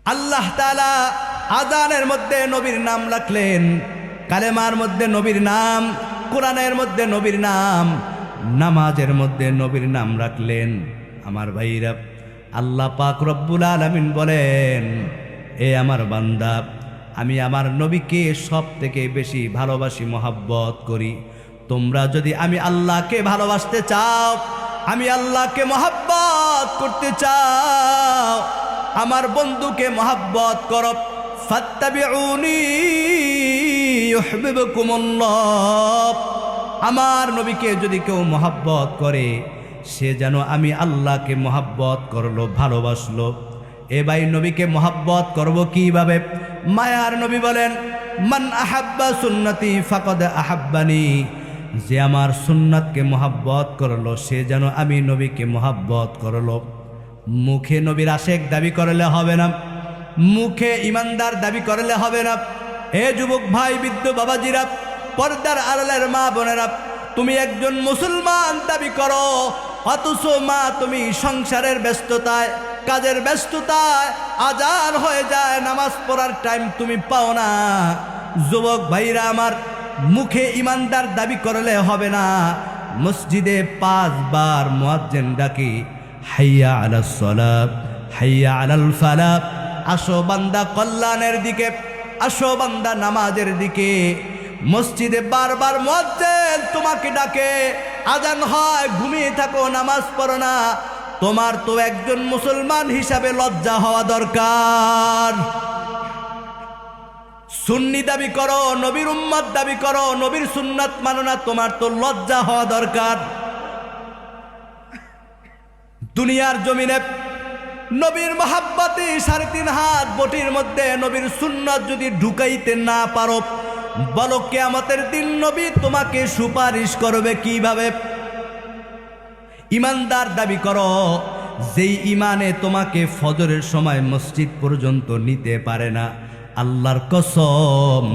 আল্লাহ তাআলা আযানের মধ্যে নবীর নাম রাখলেন, কালেমার মধ্যে নবীর নাম, কোরআনের মধ্যে নবীর নাম, নামাজের মধ্যে নবীর নাম রাখলেন। আমার ভাইরা, আল্লাহ পাক রব্বুল আলামিন বলেন, এ আমার বান্দা, আমি আমার নবীকে সব থেকে বেশি ভালোবাসি, মহাব্বত করি। তোমরা যদি আমি আল্লাহকে ভালোবাসতে চাও, আমি আল্লাহকে মহাব্বত করতে চাও, আমার বন্ধুকে মহাব্বত করো। ফাত্তাবিউনি ইউহিব্বুকুমুল্লাহ। আমার নবীকে যদি কেউ মহাব্বত করে, সে যেন আমি আল্লাহকে মহাব্বত করলো, ভালোবাসলো। এ ভাই, নবীকে মহাব্বত করব কিভাবে? মায়ার নবী বলেন, মান আহাব্বা সুন্নতি ফাকাদ আহাব্বানি। যে আমার সুন্নাতকে মহাব্বত করলো, সে যেন আমি নবীকে মহাব্বত করলো। মুখে নবীর আশেক দাবি করলে হবে না, মুখে ইমানদার দাবি করলে হবে না। এ যুবক ভাই, বৃদ্ধ বাবাজিরা, পর্দার আড়ালের মা বোনেরা, তুমি একজন মুসলমান দাবি করো, অথচ মা তুমি সংসারের ব্যস্ততায়, কাজের ব্যস্ততায় আজান হয়ে যায়, নামাজ পড়ার টাইম তুমি পাও না। যুবক ভাইরা আমার, মুখে ইমানদার দাবি করলে হবে না। মসজিদে 5 বার মুয়াজ্জিন ডাকি, হাইয়া আলাস সালাত, হাইয়া আলাল ফালাহ। আসো বান্দা কল্যাণের দিকে, আসো বান্দা নামাজের দিকে। মসজিদে বারবার মুয়াজ্জিন তোমাকে ডাকে, আজান হয়, ঘুমিয়ে থাকো, নামাজ পড়ো না। তোমার তো একজন মুসলমান হিসাবে লজ্জা হওয়া দরকার। সুন্নি দাবি করো, নবীর উম্মত দাবি করো, নবীর সুন্নাত মানো না, তোমার তো লজ্জা হওয়া দরকার। দুনিয়ার জমিনে নবীর মহাব্বতে 3.5 হাত বটির মধ্যে নবীর সুন্নাত যদি ঢুকাইতে না পারো, বলো কিয়ামতের দিন নবী তোমাকে সুপারিশ করবে কিভাবে? ইমানদার দাবি করো, যেই ইমানে তোমাকে ফজরের সময় মসজিদ পর্যন্ত নিতে পারে না, আল্লাহর কসম,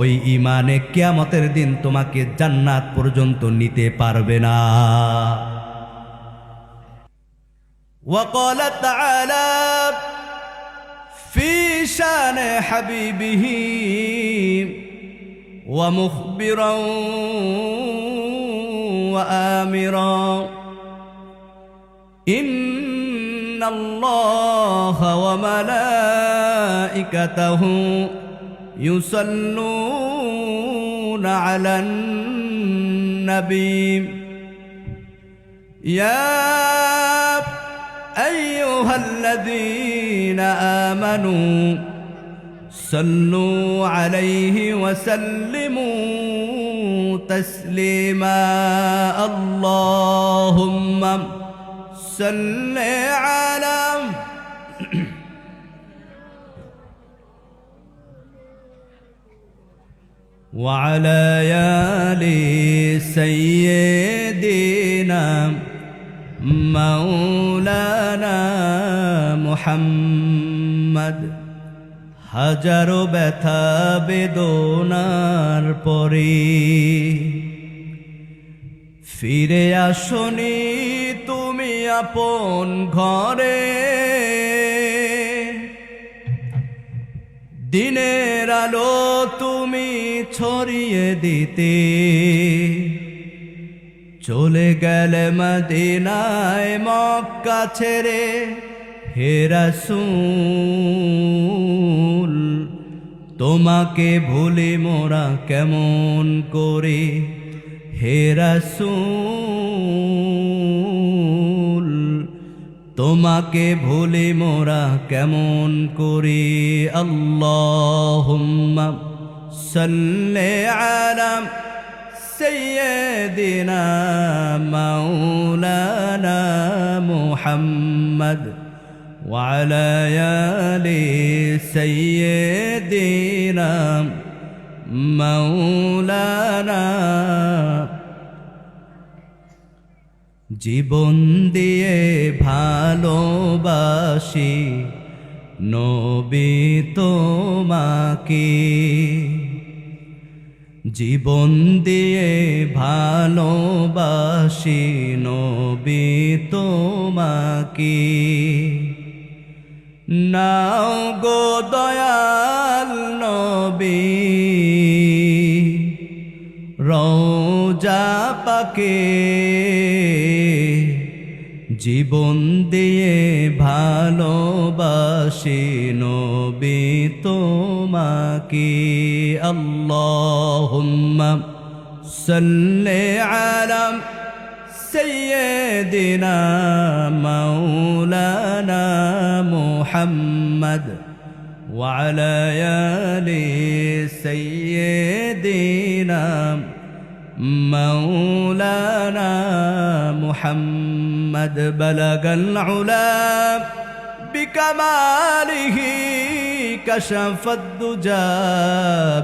ওই ইমানে কিয়ামতের দিন তোমাকে জান্নাত পর্যন্ত নিতে পারবে না। وقال تعالى في شان حبيبه ومخبرا وآمرا إن الله وملائكته يصلون على النبي يا أيها الذين آمنوا صلوا عليه وسلموا تسليما اللهم صل على وعلى آل سيدنا মাওলানা মুহাম্মদ। হাজারো ব্যথা বেদনার পরে ফিরে আসনি তুমি আপন ঘরে, দিনের আলো তুমি ছড়িয়ে দিতে, চলে গেলে মদিনায় মক্কা ছেড়ে। হে রাসূল, তোমাকে ভুলি মোরা কেমন করে? হে রাসূল, তোমাকে ভুলি মোরা কেমন করে? আল্লাহুম্মা সাল্লি আলা سيدنا مولانا محمد وعلى آل سيدنا مولانا। জীবন দিয়ে ভালোবাসি নবী তোমাকে, জীবন দিয়ে ভালোবাসি নবী তোমাকে। নাও গো দয়াল নবী রওজা পাকে জীবন দিয়ে ভালোবাসি নবী তোমাকে। আল্লাহুম্মা সাল্লি আলা সাইয়্যিদিনা মাওলানা মুহাম্মদ ওয়া আলা আলি সাইয়্যিদিনা مولانا محمد بلغ العلا بكماله كشف الدجى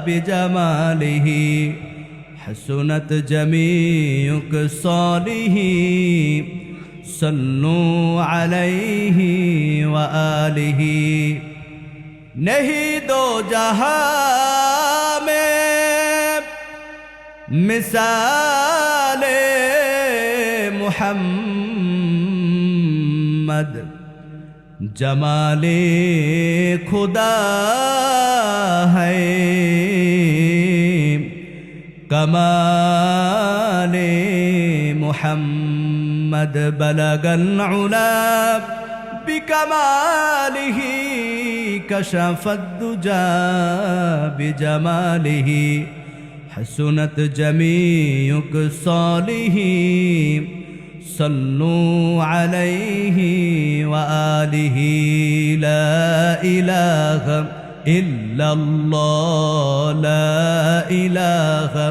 بجماله حسنت جميع خصاله صلوا عليه وآله नहीं दो जहां में मिसाले मुहम्मद जमाले खुदा है कमाले मुहम्मद बलगल उला बिकमालिह कशफद दुजा बिजमालिह हसनत जमीउ खसालिह सल्लू अलैहि व आलिहि ला इलाहा इल्लल्लाह ला इलाहा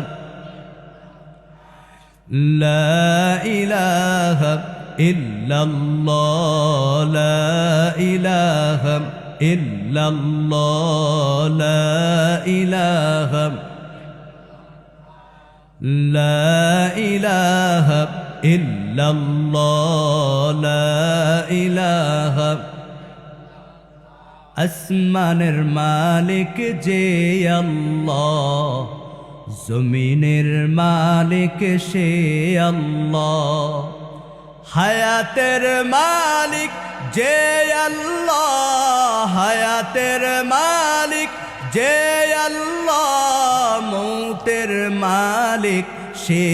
इल्लल्लाह ला इलाहा इल्लल्लाह ला इलाहा لا إله إلا الله لا إله আসমানের মালিক যে আল্লাহ জমিনের মালিক সে আল্লাহ হায়াতের মালিক যে আল্লাহ হায়াতের মালিক যে আল্লাহ মৌতের মালিক সে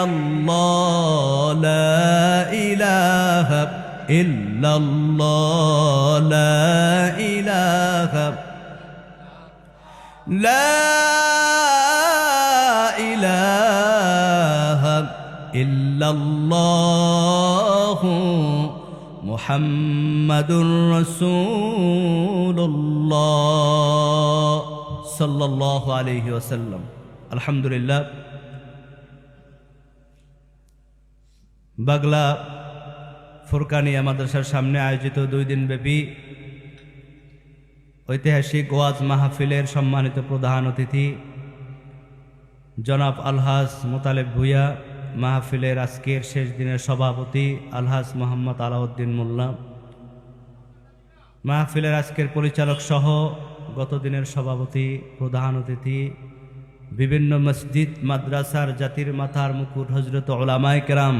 আল্লাহ লা ইলাহা ইল্লাল্লাহ লা ইলাহা লা ইলাহা ইল্লাল্লাহ মুহাম্মাদুর রাসূলুল্লাহ সাল্লাল্লাহু আলাইহি ওয়াসাল্লাম। আলহামদুলিল্লাহ, বাগলা ফুরকানিয়া মাদ্রাসার সামনে আয়োজিত 2 দিনব্যাপী ঐতিহাসিক ওয়াজ মাহফিলের সম্মানিত প্রধান অতিথি জনাব আলহাজ মোতালেব ভূঁইয়া, মাহফিলের আজকের শেষ দিনের সভাপতি আলহাজ মোহাম্মদ আলাউদ্দিন মোল্লা, মাহফিলের আজকের পরিচালক সহ গত দিনের সভাপতি, প্রধান অতিথি, বিভিন্ন মসজিদ মাদ্রাসার জাতির মাথার মুকুট হজরত উলামায়ে কেরাম,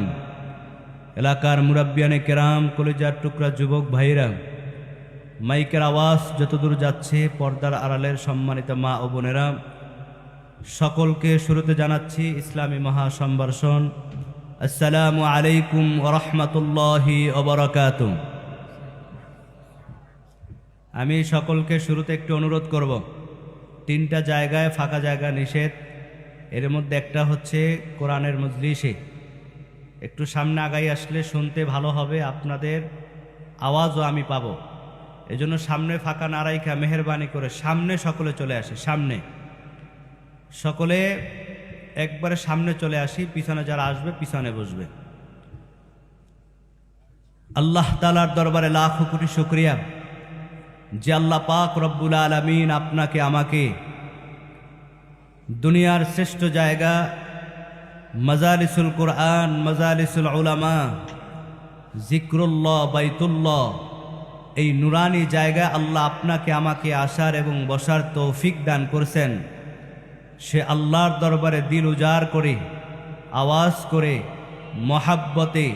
এলাকার মুরাব্বিয়ানে কেরাম, কলিজার টুকরা যুবক ভাইরা, মাইকের আওয়াজ যতদূর যাচ্ছে পর্দার আড়ালের সম্মানিত মা ও বোনেরা, সকলকে শুরুতে জানাচ্ছি ইসলামী মহাসম্ভাষণ, আসসালামু আলাইকুম ওয়া রাহমাতুল্লাহি ওয়া বারাকাতুহু। আমি সকলকে শুরুতে একটু অনুরোধ করব, 3টা জায়গায় ফাঁকা জায়গা নিষেধ, এর মধ্যে একটা হচ্ছে কোরআনের মজলিসে। একটু সামনে আগাই আসলে শুনতে ভালো হবে, আপনাদের আওয়াজও আমি পাবো। এজন্য সামনে ফাঁকা না রাইখা মেহেরবানি করে সামনে সকলে চলে আসে, সামনে সকলে একবারে সামনে চলে আসি, পিছনে যারা আসবে পিছনে বসবে। আল্লাহ তাআলার দরবারে লাখ কোটি শুকরিয়া যে আল্লাহ পাক রব্বুল আলামিন আপনাকে আমাকে দুনিয়ার শ্রেষ্ঠ জায়গা মাজালিসুল কোরআন, মাজালিসুল উলামা, জিক্রুল্লাহ, বাইতুল্লাহ, এই নুরানি জায়গা আল্লাহ আপনাকে আমাকে আসার এবং বসার তৌফিক দান করেছেন। সে আল্লাহর দরবারে দিল উজাড় করে, আওয়াজ করে, মহাব্বতে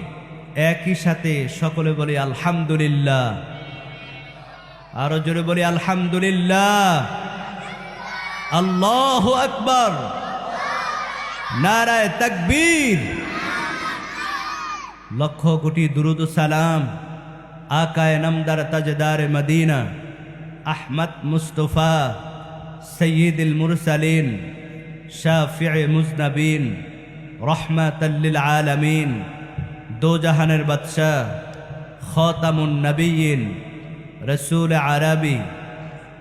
একই সাথে সকলে বলি আলহামদুলিল্লাহ, আরো জোরে বলি আলহামদুলিল্লাহ, আল্লাহু আকবার, নারায়ে তাকবীর। লক্ষ কোটি দুরুদ ও সালাম আকায়ে নামদার তাজদার মদিনা আহমদ মুস্তফা সৈয়দুল মুরসালিন শাফিঈ মুজনবিন রহমাতাল লিল আলামিন, দো জাহানের বাদশাহ খাতামুন নবিয়্যিন রসুল আরবি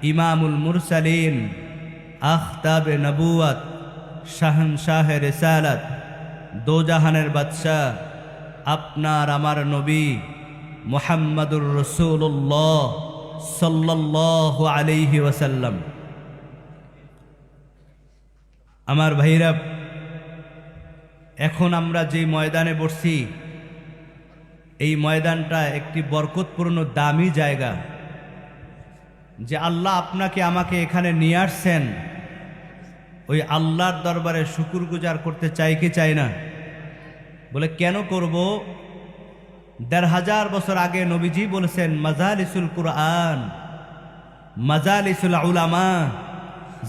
ইমামুল মুরসালিন আখতাবে নবুয়ত শাহনশাহ রিসালাত, দো জাহানের বাদশাহ আপনার আমার নবী মুহাম্মদুর রাসূলুল্লাহ সাল্লাল্লাহু আলাইহি ওয়াসাল্লাম। আমার ভাইরা, এখন আমরা যে ময়দানে বসছি, এই ময়দানটা একটি বরকতপূর্ণ দামি জায়গা, যে আল্লাহ আপনাকে আমাকে এখানে নিয়ে আসছেন। ওই আল্লাহর দরবারে শুকরগুজার করতে চাই কি চাই না? বলে কেন করব? ১৫০০ বছর আগে নবীজি বলেছেন, মাজালিসুল কুরআন, মাজালিসুল উলামা,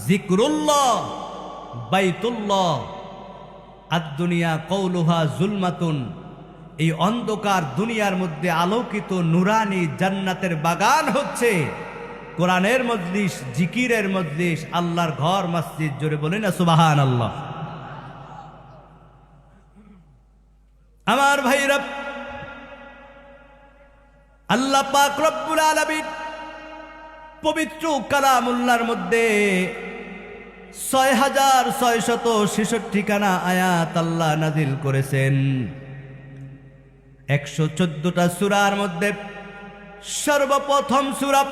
জিক্রুল্লাহ, বাইতুল্লাহ, আদ-দুনিয়া কওলুহা জুলমাতুন। এই অন্ধকার দুনিয়ার মধ্যে আলোকিত নুরানি জান্নাতের বাগান হচ্ছে কোরআনের মজলিস, জিকিরের মজলিস, আল্লাহর ঘর মসজিদ। জোরে বলেন না সুবহানাল্লাহ। আমার ভাইরা, আল্লাহ পাক রব্বুল আলামিন পবিত্র কালামুল্লাহর মধ্যে ৬৬৬৬ খানা আয়াত আল্লাহ নাজিল করেছেন। ১১৪টা সূরার মধ্যে সর্বপ্রথম সূরা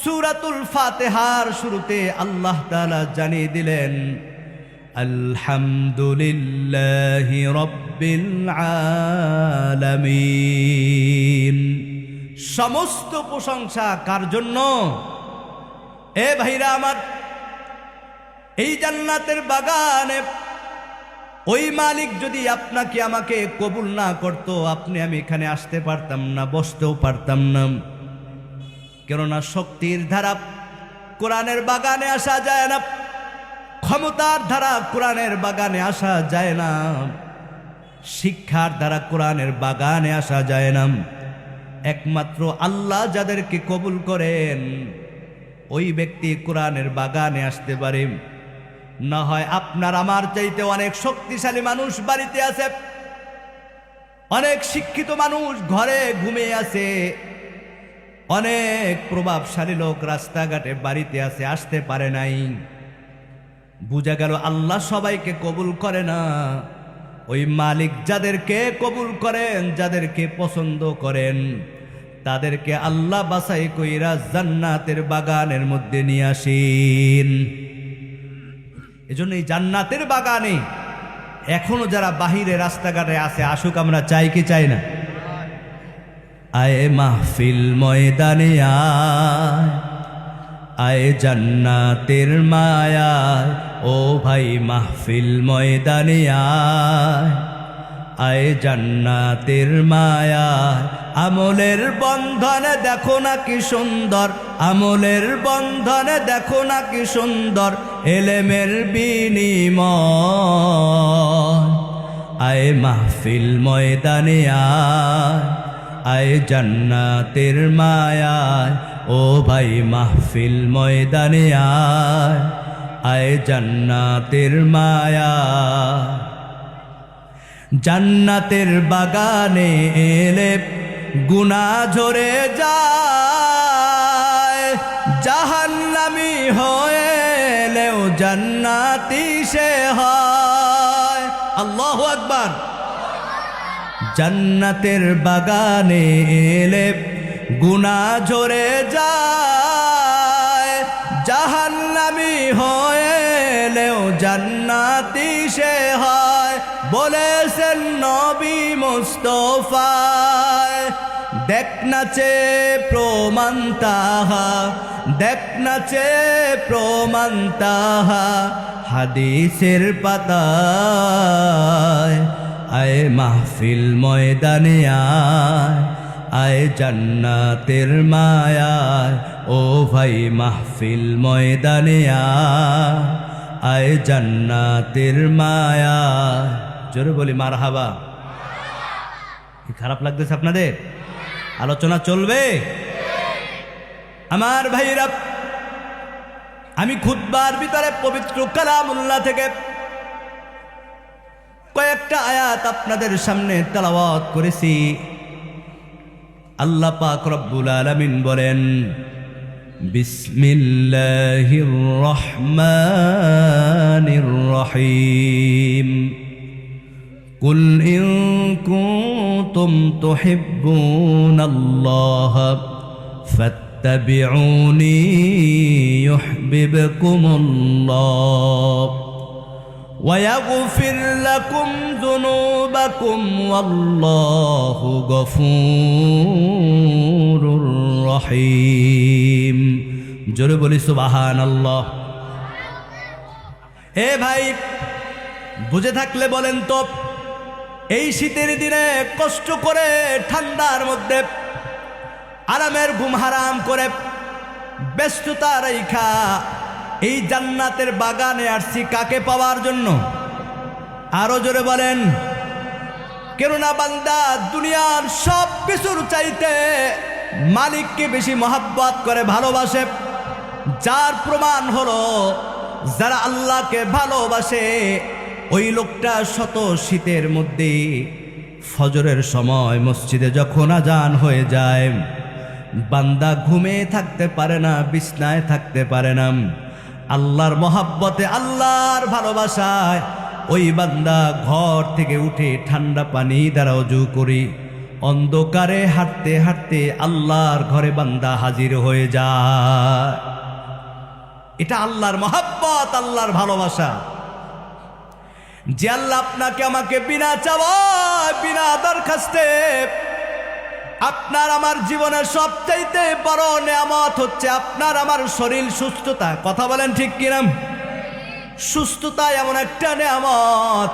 সূরাতুল ফাতিহার শুরুতে আল্লাহ তাআলা জানিয়ে দিলেন, আলহামদুলিল্লাহি রাব্বিল আলামিন। সমস্ত প্রশংসা কার জন্য? এ ভাইরা আমার, এই জান্নাতের বাগানে ওই মালিক যদি আপনাকে আমাকে কবুল না করতো, আপনি আমি এখানে আসতে পারতাম না, বসতেও পারতাম না। কেননা শক্তির ধারা কোরআনের বাগানে আসা যায় না, ক্ষমতার ধারা কোরআনের বাগানে আসা যায় না, শিক্ষার দ্বারা কোরআনের বাগানে আসা যায় না। একমাত্র আল্লাহ যাদেরকে কবুল করেন, ওই ব্যক্তি কোরআনের বাগানে আসতে পারে। না হয় আপনার আমার চাইতে অনেক শক্তিশালী মানুষ বাড়িতে আছে, অনেক শিক্ষিত মানুষ ঘরে ঘুমিয়ে আছে, অনেক প্রভাবশালী লোক রাস্তাঘাটে বাড়িতে আছে, আসতে পারে নাই। বুঝা গেল আল্লাহ সবাইকে কবুল করে না। ওই মালিক যাদেরকে কবুল করেন, যাদেরকে পছন্দ করেন, তাদেরকে আল্লাহ বাছাই কইরা জান্নাতের বাগানের মধ্যে নিয়ে আসেন। এজন্য এই জান্নাতের বাগানে এখনো যারা বাহিরে রাস্তাঘাটে আছে, আসুক, আমরা চাই কি চাই না? আয়ে মাহফিল ময়দানে আয়, আয়ে জান্নাতের মায়ায়, ও ভাই মাহফিল ময়দানে আয়, আয়ে জান্নাতের মায়ায়। আমলের বন্ধনে দেখো না কি সুন্দর, আমলের বন্ধনে দেখো না কি সুন্দর, এলেমের বিনিময়। আয়ে মাহফিল ময়দানে আয়, আয়ে জান্নাতের মায়ায়, ও ভাই মাহফিল ময়দানে আয়, আয়ে জান্নাতের মায়ায়। জান্নাতের বাগানে এলে গুনাহ ঝরে যায়, জাহান্নামী হয়েলেও জান্নাতি সে হয়। আল্লাহু আকবার। জান্নাতের বাগানে এলে গুনাহ ঝরে যায়, জাহান্নামী হয়েলেও জান্নাতি সে হয়। বলেছেন নবী মুস্তাফায়, দেখ নাচে প্রমাণ তাহা, দেখ নাচে প্রমাণ তাহা, হাদিসের পাতায়। আয়ে মাহফিল ময়দানে আয়, আয় জান্নাতের মায়ায় ও ভাই মাহফিল ময়দানে আয় জান্নাতের মায়ায়। জোরে বলি মারহাবা। কি খারাপ লাগতেছে আপনাদের? আলোচনা চলবে আমার ভাইরা। আমি খুতবার ভিতরে পবিত্র কালামুল্লাহ থেকে কয়েকটা আয়াত আপনাদের সামনে তেলাওয়াত করেছি। আল্লাহ পাক রব্বুল আলামিন বলেন, বিসমিল্লাহির রহমানির রহিম, কুল ইন কুনতুম তুহিব্বুনাল্লাহ ফাত্তাবিউনি ইউহিব্বুকুমুল্লাহ ويغفر لكم ذنوبكم والله غفور رحيم। জোরে বলি সুবহানাল্লাহ। এ ভাই, বুঝে থাকলে বলেন তো, এই শীতের দিনে কষ্ট করে ঠান্ডার মধ্যে আরামের ঘুম হারাম করে ব্যস্ততা রেখা এই জান্নাতের বাগানে আসছি কাকে পাওয়ার জন্য? আরো জোরে বলেন। কেননা বান্দা দুনিয়ার সব কিছুর চাইতে মালিককে বেশি মহব্বত করে, ভালোবাসে। যার প্রমাণ হলো যারা আল্লাহকে ভালোবাসে ওই লোকটা শত শীতের মধ্যে ফজরের সময় মসজিদে যখন আজান হয়ে যায়, বান্দা ঘুমে থাকতে পারে না, বিছনায় থাকতে পারে না। আল্লাহর মহাব্বতে, আল্লাহর ভালোবাসায় ওই বান্দা ঘর থেকে উঠে ঠান্ডা পানি দ্বারা ওযু করি অন্ধকারে হাঁটতে হাঁটতে আল্লাহর ঘরে বান্দা হাজির হয়ে যায়। এটা আল্লাহর মহাব্বত, আল্লাহর ভালোবাসা। যে আল্লাহ আপনাকে আমাকে বিনা চাওয়ায়, বিনা দরখাস্তে আপনার আমার জীবনের সবচাইতে বড় নেয়ামত হচ্ছে আপনার আমার শরীর সুস্থতা। কথা বলেন ঠিক কিনা? সুস্থতা এমন একটা নেয়ামত,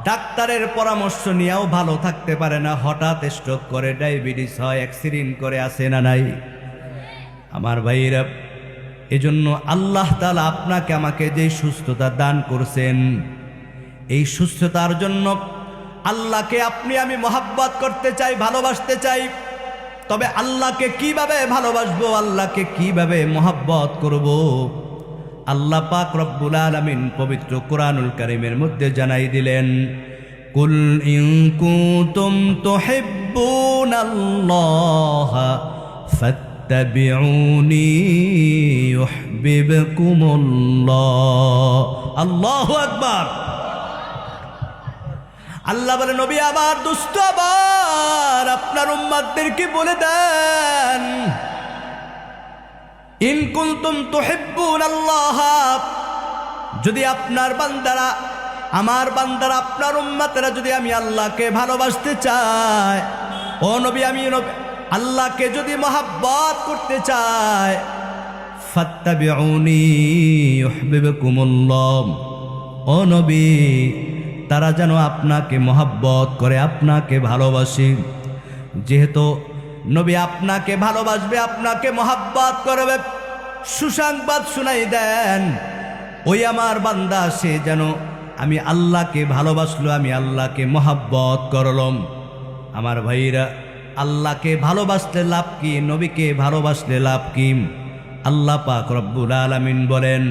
ডাক্তারের পরামর্শ নিয়েও ভালো থাকতে পারে না, হঠাৎ স্ট্রোক করে, ডায়াবেটিস হয়, অ্যাক্সিডেন্ট করে, আসে না নাই আমার ভাইরা? এজন্য আল্লাহ তাআলা আপনাকে আমাকে যে সুস্থতা দান করছেন, এই সুস্থতার জন্য আল্লাহকে আপনি আমি মহব্বত করতে চাই, ভালোবাসতে চাই। তবে আল্লাহকে কিভাবে ভালোবাসবো, আল্লাহকে কিভাবে মহব্বত করব, আল্লাহ পাক রব্বুল আলামিন পবিত্র কোরআনুল কারীমের মধ্যে জানাই দিলেন, কুল ইন কুনতুম তুহিব্বুনাল্লাহ ফাত্তাবিউনি ইউহিব্বুকুমুল্লাহ। আল্লাহু আকবার। আল্লাহ বলে, নবী আমার দুষ্ট, আবার আপনার উম্মতদেরকে বলে দেন, ইন কুনতুম তুহিব্বুনাল্লাহ, যদি আপনার বান্দারা, আমার বান্দারা, আপনার উম্মতেরা যদি আমি আল্লাহকে ভালোবাসতে চায়, ও নবী আমি আল্লাহকে যদি মহব্বত করতে চায়, ফাত্তাবিউনি ইউহিব্বুকুমুল্লাহ, ও নবী তারা যেন আপনাকে মহব্বত করে, আপনাকে ভালোবাসে। যেহেতু নবী আপনাকে ভালোবাসবে, আপনাকে মহব্বত করবে, সুসংবাদ শুনাই দেন ওই আমার বান্দা সে যেন আমি আল্লাহকে ভালোবাসলো, আমি আল্লাহকে মহব্বত করলাম। আমার ভাইরা, আল্লাহকে ভালোবাসলে লাভ কি, নবীকে ভালোবাসলে লাভ কি? আল্লাহ পাক রব্বুল আলামিন বলেন,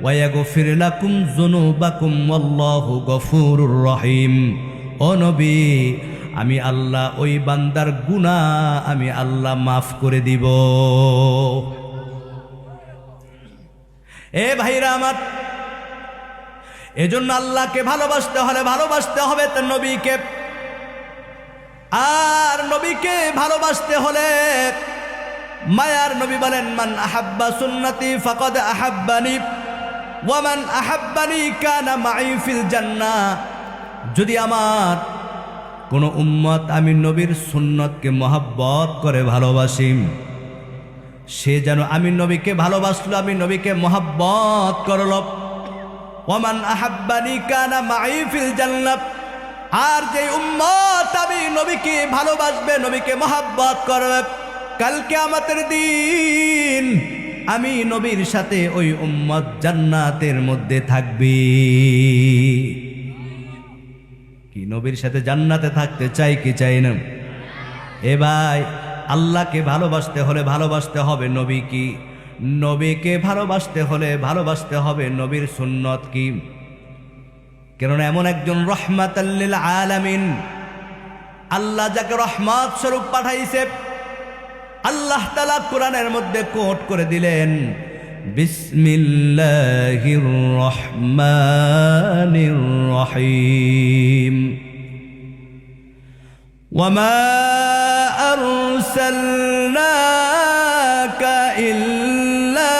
ওয়ায়াগফির লাকুম যুনুবাকুম ওয়াল্লাহু গফুরুর রহিম। ও নবী, আমি আল্লাহ ওই বান্দার গুনাহ আমি আল্লাহ মাফ করে দিব। এ ভাইরা আমার, এজন্য আল্লাহকে ভালোবাসতে হলে ভালোবাসতে হবে তার নবীকে। আর নবীকে ভালোবাসতে হলে মায়ার নবী বলেন, মান আহাব্বা সুন্নতি ফাকাদ আহাব্বানি ওয়া মান আহাব্বানি কানা মাই ফিল জান্নাহ। যদি আমার কোন উম্মত আমি নবীর সুন্নতকে মহব্বত করে ভালোবাসি, সে যেন আমি নবীকে ভালোবাসলো, আমি নবীকে মহব্বত করল। ওয়া মান আহাব্বানি কানা মাই ফিল জান্নাহ। আর যে উম্মত আমি নবীকে ভালোবাসবে, নবীকে মহব্বত করবে, কাল কিয়ামতের দিন আমি নবীর সাথে ওই উম্মত জান্নাতের মধ্যে থাকবে। কি নবীর সাথে জান্নাতে থাকতে চাই কি চাই না? এ ভাই, আল্লাহকে ভালোবাসতে হলে ভালোবাসতে হবে নবী কি, নবীকে ভালোবাসতে হলে ভালোবাসতে হবে নবীর সুন্নত কি। কেননা এমন একজন রহমাতাল লিল আলামিন, আল্লাহ যাকে রহমত স্বরূপ পাঠাইছে, আল্লাহ তাআলা কোরআনের মধ্যে কোট করে দিলেন, বিসমিল্লাহির রহমানির রহিম, ওয়ামা আরসালনাকা ইল্লা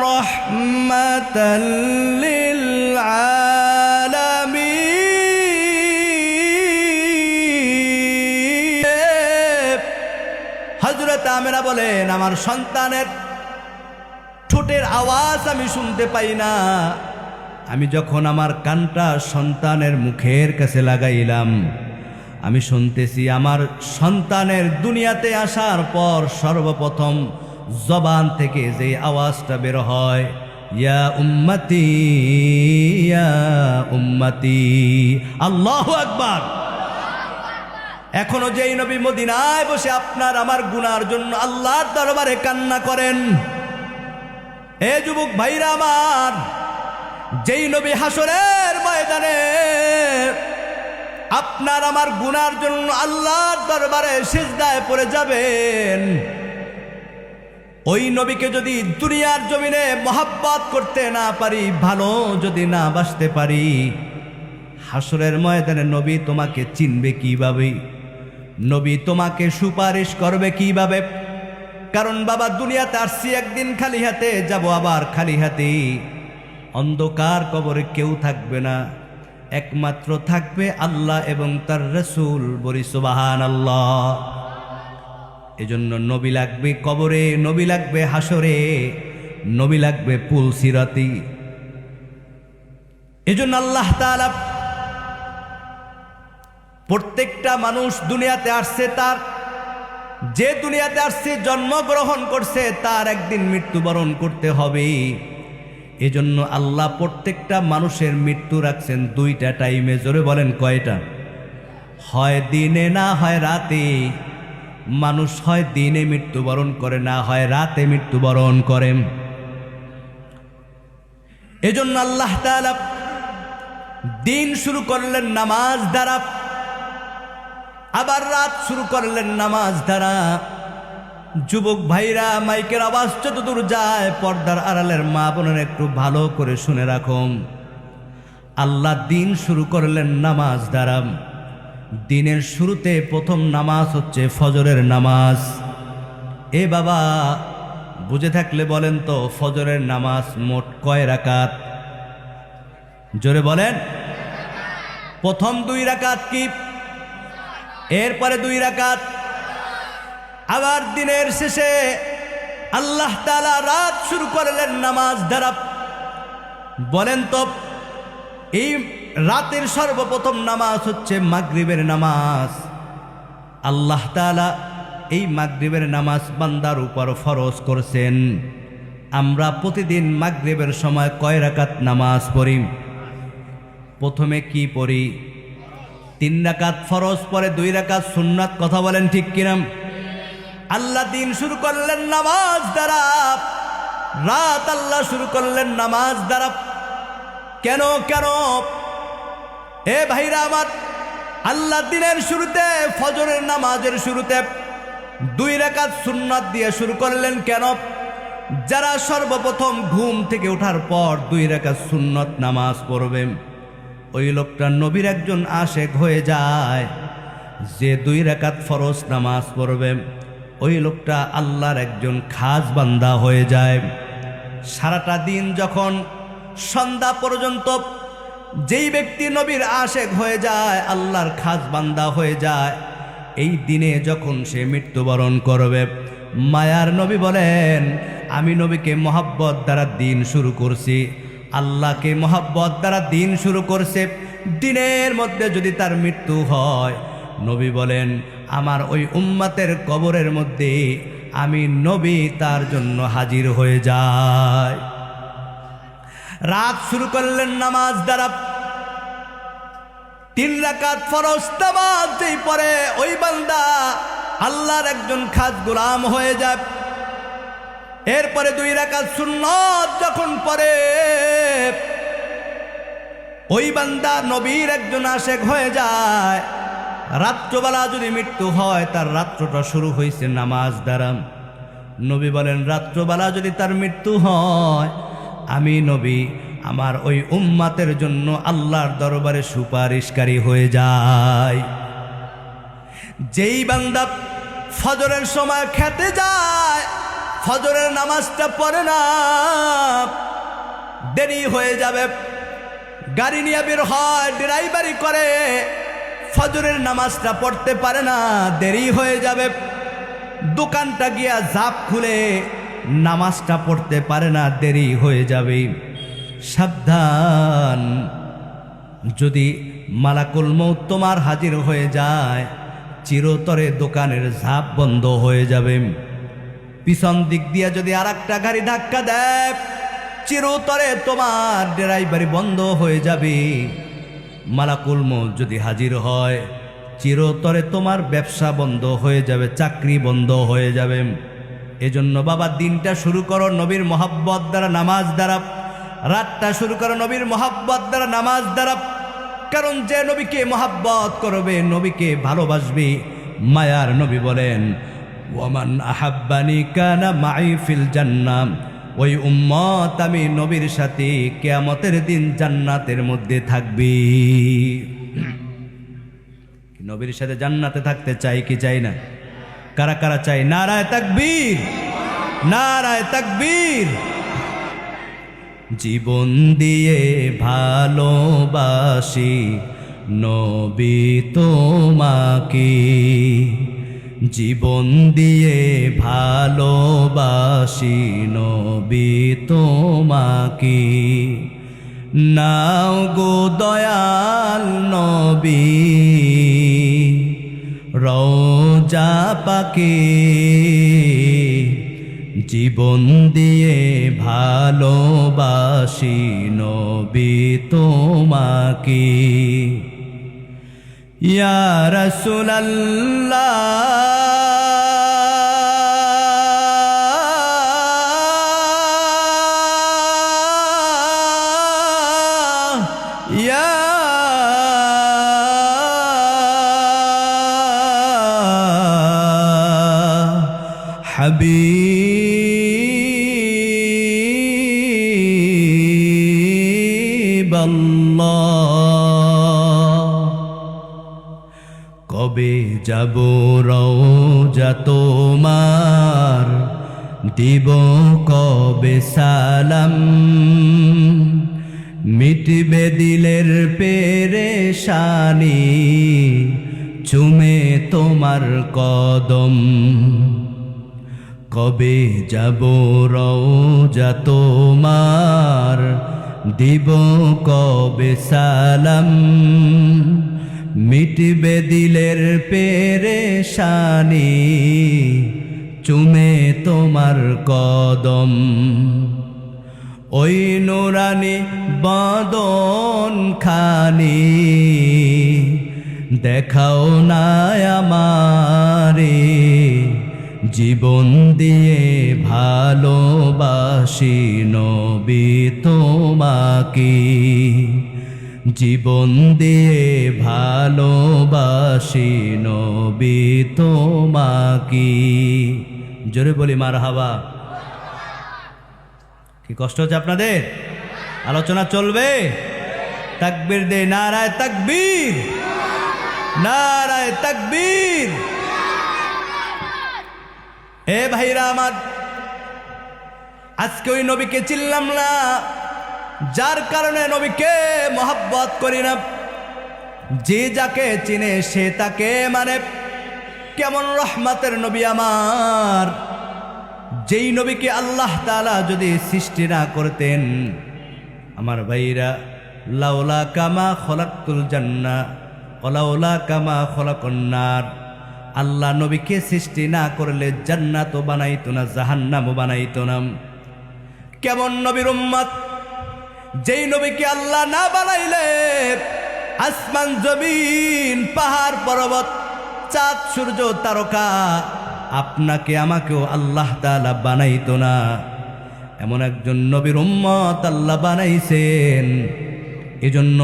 রাহমাতাল লিল আলামিন। হযরত আমেনা বলেন, আমার সন্তানের ঠোঁটের আওয়াজ আমি শুনতে পাই না, আমি যখন আমার কানটা সন্তানের মুখের কাছে লাগাইলাম, আমি শুনতেছি আমার সন্তানের দুনিয়াতে আসার পর সর্বপ্রথম জবান থেকে যে আওয়াজটা বের হয়, ইয়া উম্মতি ইয়া উম্মতি। আল্লাহু আকবার। এখনো যেই নবী মদিনায় বসে আপনার আমার গুনার জন্য আল্লাহর দরবারে কান্না করেন, এ যুবক ভাইরা আমার, যেই নবী হাসরের ময়দানে আপনার আমার গুনার জন্য আল্লাহর দরবারে সিজদায় পড়ে যাবেন, ওই নবীকে যদি দুনিয়ার জমিনে মহব্বত করতে না পারি, ভালো যদি না বাসতে পারি, হাসরের ময়দানে নবী তোমাকে চিনবে কিভাবে? নবী তোমাকে সুপারিশ করবে কিভাবে? কারণ বাবা, দুনিয়াতে আসছি একদিন খালি হাতে যাব, আবার খালি হাতে। অন্ধকার কবরে কেউ থাকবে না, একমাত্র থাকবে আল্লাহ এবং তার রাসূল। বলি সুবহানাল্লাহ। এজন্য নবী লাগবে কবরে, নবী লাগবে হাসরে, নবী লাগবে পুল সিরাতি। এজন্য আল্লাহ তাআলা প্রত্যেকটা মানুষ দুনিয়াতে আসছে, তার যে দুনিয়াতে আসছে, জন্মগ্রহণ করছে, তার একদিন মৃত্যুবরণ করতে হবে। এজন্য আল্লাহ প্রত্যেকটা মানুষের মৃত্যু রাখছেন দুইটা টাইমে। জোরে বলেন কয়টা? হয় দিনে, না হয় রাতে। মানুষ হয় দিনে মৃত্যুবরণ করে, না হয় রাতে মৃত্যুবরণ করেন। এজন্য আল্লাহ তাআলা দিন শুরু করলেন নামাজ দ্বারা, আবার রাত শুরু করলেন নামাজ দ্বারা। যুবক ভাইরা, মাইকের আওয়াজ যতদূর যায়, পর্দার আড়ালের মা বোনেরা একটু ভালো করে শুনে রাখুন। আল্লাহ দিন শুরু করলেন নামাজ দ্বারা। দিনের শুরুতে প্রথম নামাজ হচ্ছে ফজরের নামাজ। এ বাবা, বুঝে থাকলে বলেন তো, ফজরের নামাজ মোট কয় রাকাত? জোরে বলেন। প্রথম 2 রাকাত কি? এরপরে 2 রাকাত। আবার দিনের শেষে আল্লাহ তাআলা রাত শুরু করলেন নামাজ দ্বারা। বলেন তো, এই রাতের সর্বপ্রথম নামাজ হচ্ছে মাগরিবের নামাজ। আল্লাহ তাআলা এই মাগরিবের নামাজ বান্দার উপর ফরজ করেছেন। আমরা প্রতিদিন মাগরিবের সময় কয় রাকাত নামাজ পড়ি? প্রথমে কি পড়ি? 3 রাকাত ফরজ, পরে 2 রাকাত সুন্নাত। কথা বলেন ঠিক কিনা? আল্লাহ দিন শুরু করলেন নামাজ দ্বারা, রাত আল্লাহ শুরু করলেন নামাজ দ্বারা। কেন কেন? এ ভাইরা আমার, আল্লাহ দিনের শুরুতে ফজরের নামাজের শুরুতে 2 রাকাত সুন্নাত দিয়ে শুরু করলেন। কেন? যারা সর্বপ্রথম ঘুম থেকে ওঠার পর 2 রাকাত সুন্নাত নামাজ পড়বে, ওই লোকটা নবীর একজন আশেক হয়ে যায়। যে 2 রাকাত ফরজ নামাজ পড়বে, ওই লোকটা আল্লাহর একজন খাস বান্দা হয়ে যায়। সারাটা দিন যখন সন্ধ্যা পর্যন্ত যেই ব্যক্তি নবীর আশেক হয়ে যায়, আল্লাহর খাস বান্দা হয়ে যায়, এই দিনে যখন সে মৃত্যুবরণ করবে, মায়ার নবী বলেন, আমি নবীকে মহব্বত দ্বারা দিন শুরু করছি, আল্লাহকে মহব্বত দ্বারা দিন শুরু করছে, দিনের মধ্যে যদি তার মৃত্যু হয়, নবী বলেন আমার ওই উম্মতের কবরের মধ্যে আমি নবী তার জন্য হাজির হয়ে যাই। রাত শুরু করলেন নামাজ দ্বারা। 3 রাকাত ফরজ নামাজ যেই পরে ওই বান্দা আল্লাহর একজন খাস গোলাম হয়ে যায়। এরপরে 2 রাকাত সুন্নত যখন পড়ে ওই বান্দা নবীর একজন আশেক হয়ে যায়। রাত্রবেলা যদি মৃত্যু হয়, তার রাত্রটা শুরু হয়েছে নামাজ দ্বারা। নবী বলেন রাত্রবেলা যদি তার মৃত্যু হয়, আমি নবী আমার ওই উম্মাতের জন্য আল্লাহর দরবারে সুপারিশকারী হয়ে যায়। যেই বান্দা ফজরের সময় খেতে যায়, ফজরের নামাজটা পড়ে না, দেরি হয়ে যাবে। গাড়ি নিয়ে বের হয়, ড্রাইভারি করে, ফজরের নামাজটা পড়তে পারে না, দেরি হয়ে যাবে। দোকানটা গিয়া জাপ খুলে নামাজটা পড়তে পারে না, দেরি হয়ে যাবে। সাবধান, যদি মালাকুল মউত তোমার হাজির হয়ে যায়, চিরতরে দোকানের ঝাপ বন্ধ হয়ে যাবে। পিছন দিক দিয়ে যদি আরেকটা গাড়ি ধাক্কা দেয়, চিরতরে তোমার ড্রাইভারি বন্ধ হয়ে যাবে। মালাকুল মউত যদি হাজির হয়, চিরতরে তোমার ব্যবসা বন্ধ হয়ে যাবে, চাকরি বন্ধ হয়ে যাবে। এজন্য বাবা দিনটা শুরু করো নবীর মহব্বত দ্বারা, নামাজ দ্বারা। রাতটা শুরু করো নবীর মহব্বত দ্বারা, নামাজ দ্বারা। কারণ যে নবীকে মহব্বত করবে, নবীকে ভালোবাসবে, মায়ার নবী বলেন ওয়ামান আহাব্বানি কানা মাই ফিল জান্নাহ, ওই উম্মত আমি নবীর সাথে কিয়ামতের দিন জান্নাতের মধ্যে থাকবি। নবীর সাথে জান্নাতে থাকতে চাই কি চাই না? কারা কারা চাই? নারায়ে তাকবীর, নারায়ে তাকবীর। জীবন দিয়ে ভালোবাসি নবী তোমাকে, জীবন দিয়ে ভালোবাসি নবী তোমাকে। নাও গো দয়াল নবী রওজা পাকে, জীবন দিয়ে ভালোবাসি নবী তোমাকে। ইয়া রাসূলুল্লাহ ইয়া হাবিবাল্লাহ, কবে যাব রওজা তোমার, দিব কবে সালাম, মিটবে দিলের পেরেশানি, চুমে তোমার কদম। কবে যাব রওজা তোমার, দিব কবে সালাম, মিটবে দিলের পেরেশানি, চুমে তোমার কদম। ওই নুরানি বদন খানি দেখাও না আমারে, জীবন দিয়ে ভালোবাসি নবী তোমাকে, জীবন দিয়ে ভালোবাসি নবী তোমাকে। জোরে বলি মারহাবা। কি কষ্ট হচ্ছে আপনাদের? আলোচনা চলবে? তাকবীর দে, নারায়ে তাকবীর, নারায়ে তাকবীর। এ ভাইরা আমার, আজকে ওই নবীকে চিনলাম না, যার কারণে নবীকে মহব্বত করি না। যে যাকে চিনে সে তাকে মানে। কেমন রহমতের নবী আমার! যেই নবীকে আল্লাহ তাআলা যদি সৃষ্টি না করতেন, আমার ভাইরা লাউলা কামা খলাকতুল জান্নাহ ওয়ালাউলা কামা খলাকুন নার। আল্লাহ নবীকে সৃষ্টি না করলে জান্নাতও বানাইতো না, জাহান্নামও বানাইতো না। কেমন নবীর উম্মত, যেই নবীকে আল্লাহ না বানাইলে আসমান জমিন পাহাড় পর্বত চাঁদ সূর্য তারকা আপনাকে আমাকেও আল্লাহ তাআলা বানাইতো না। এমন একজন নবীর উম্মত আল্লাহ বানাইছেন। এজন্য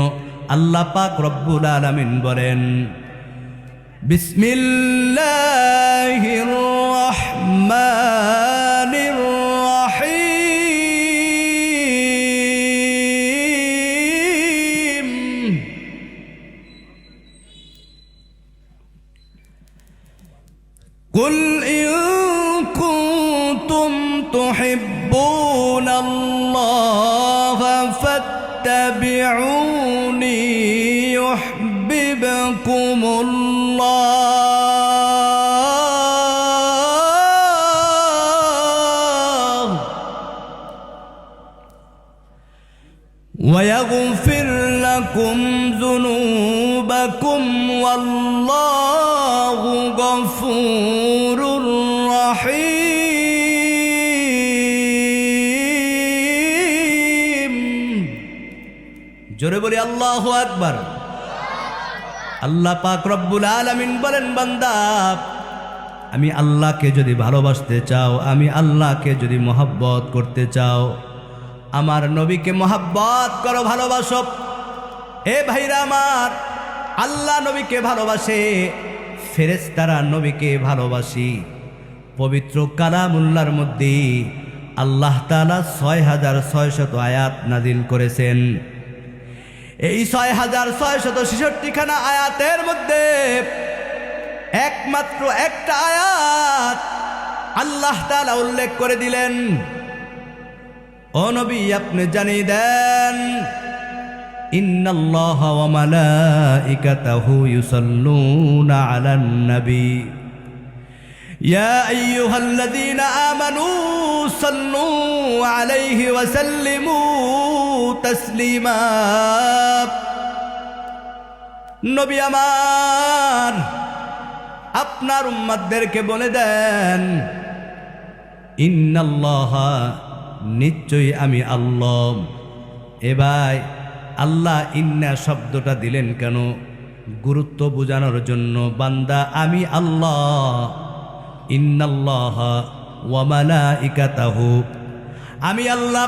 আল্লাহ পাক রব্বুল আলামিন বলেন, বিসমিল্লাহির রহমানির রহিম। কুল ইন কুনতুম তুহিব্বুনাল্লাহা ফাত্তাবিউনি يحببكم الله ويغفر لكم ذنوبكم والله غفور رحيم। জোরে বলি আল্লাহু আকবার। আল্লাহ পাক রব্বুল আলামিন বলেন, বান্দা আমি আল্লাহকে যদি ভালোবাসতে চাও, আমি আল্লাহকে যদি মহব্বত করতে চাও, আমার নবীকে মহব্বত করো, ভালোবাসো। এ ভাইরা আমার, আল্লাহ নবীকে ভালোবাসে, ফেরেশতারা নবীকে ভালোবাসি। পবিত্র কালামুল্লাহর মধ্যে আল্লাহ তাআলা ৬৬০০ আয়াত নাজিল করেছেন। এই ৬৬৬৬ খানা আয়াতের মধ্যে একমাত্র একটা আয়াত আল্লাহ তাআলা উল্লেখ করে দিলেন, ও নবী আপনি জানিয়ে দেন, ইন্নাল্লাহা ওয়া মালাইকাতাহু ইউসাল্লুনা আলান নবী ইয়া আইয়ুহাল্লাযীনা আমানু সাল্লু আলাইহি ওয়া সাল্লিমু তাসলিমা। নবী আমার, আপনার উম্মতদেরকে বলে দেন, ইন্নাল্লাহা নিশ্চয়ই আমি আল্লাহ। এ ভাই, আল্লাহ ইন্না শব্দটা দিলেন কেন? গুরুত্ব বোঝানোর জন্য। বান্দা আমি আল্লাহ, ইন্নাল্লাহা ওয়া মালাইকাতাহু, আমি আল্লাহ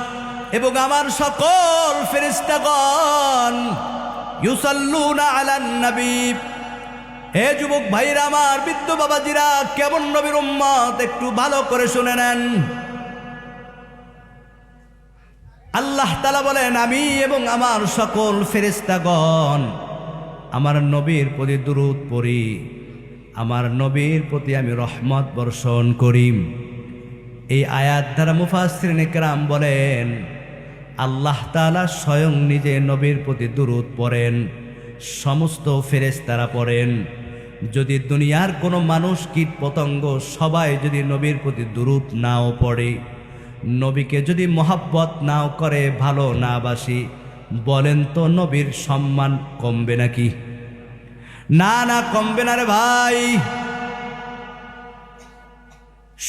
এবং আমার সকল ফেরেশতাগণ, ইউসাল্লুনা আলান নবী। হে যুবক ভাইরা আমার, বৃদ্ধ বাবাজিরা, কেমন নবীর উম্মত একটু ভালো করে শুনে নেন। আল্লাহ তাআলা বলেন, আমি এবং আমার সকল ফেরেশতাগণ আমার নবীর প্রতি দুরূদ পড়ি, আমার নবীর প্রতি আমি রহমত বর্ষণ করি। এই আয়াত দ্বারা মুফাসসিরিনে কেরাম বলেন, আল্লাহ তাআলা স্বয়ং নিজে নবীর প্রতি দুরূদ পড়েন, সমস্ত ফেরেশতারা পড়েন। যদি দুনিয়ার কোনো মানুষ কীট পতঙ্গ সবাই যদি নবীর প্রতি দুরূদ নাও পড়ে, নবীকে যদি মহব্বত নাও করে, ভালো না বাসি, বলেন তো নবীর সম্মান কমবে নাকি? না না, কমবে না রে ভাই।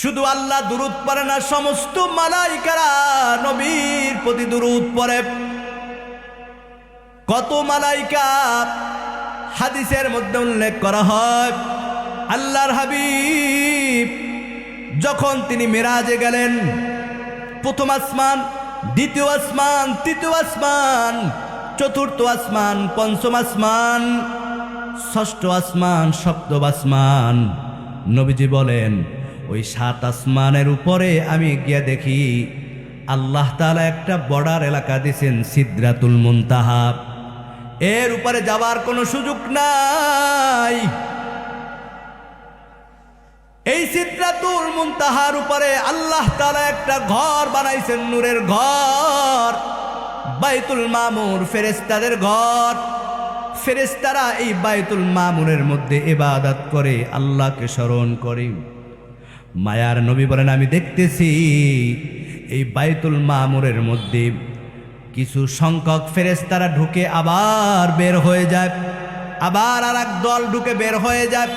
শুধু আল্লাহ দুরূদ পড়ে না, সমস্ত মালাইকারা নবীর প্রতি দুরূদ পড়ে। কত মালাইকা হাদিসের মধ্যে উল্লেখ করা হয়, আল্লাহর হাবিব যখন তিনি মেরাজে গেলেন, প্রথম আসমান, দ্বিতীয় আসমান, তৃতীয় আসমান, চতুর্থ আসমান, পঞ্চম আসমান, ষষ্ঠ আসমান, সপ্তম আসমান, নবীজি বলেন ওই ৭ আসমানের উপরে আমি গিয়ে দেখি আল্লাহ তাআলা একটা বর্ডার এলাকা দিয়েছেন, সিদরাতুল মুনতাহা। এর উপরে যাবার কোনো সুযোগ নাই। এই সিদরাতুল মুনতাহার উপরে আল্লাহ তাআলা একটা ঘর বানাইছেন, নূরের ঘর, বাইতুল মামুর, ফেরেশতাদের ঘর। ফেরেশতারা এই বাইতুল মামুরের মধ্যে ইবাদত করে, আল্লাহকে স্মরণ করে। মায়ার নবী বলেন, আমি দেখতেছি এই বাইতুল মামুরের মধ্যে কিছু সংখ্যক ফেরেশতারা ঢুকে আবার বের হয়ে যায়, আবার আর এক দল ঢুকে বের হয়ে যায়।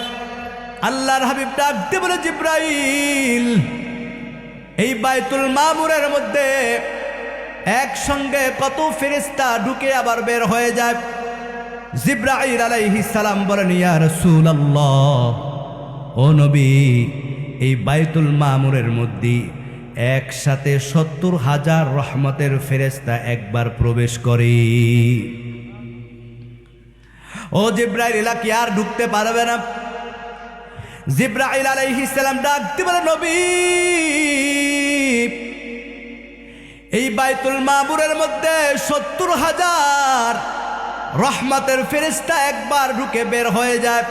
আল্লাহর হাবিব ডাকতে বলে, জিব্রাইল, এই বাইতুল মামুরের মধ্যে একসঙ্গে কত ফেরেশতা ঢুকে আবার বের হয়ে যায়? জিব্রাইল আলাইহিস সালাম বলেন, ইয়া রাসূলুল্লাহ, ও নবী, এই বাইতুল মামুরের মধ্যে একসাথে ৭০,০০০ রহমতের ফেরেশতা একবার প্রবেশ করে। ও জিব্রাইল, এলা কি আর ঢুকতে পারবে না? জিব্রাইল আলাইহিস সালাম ডাকতে বলে, নবী, এই বাইতুল মামুরের মধ্যে ৭০,০০০ রহমতের ফেরেশতা একবার ঢুকে বের হয়ে যায়,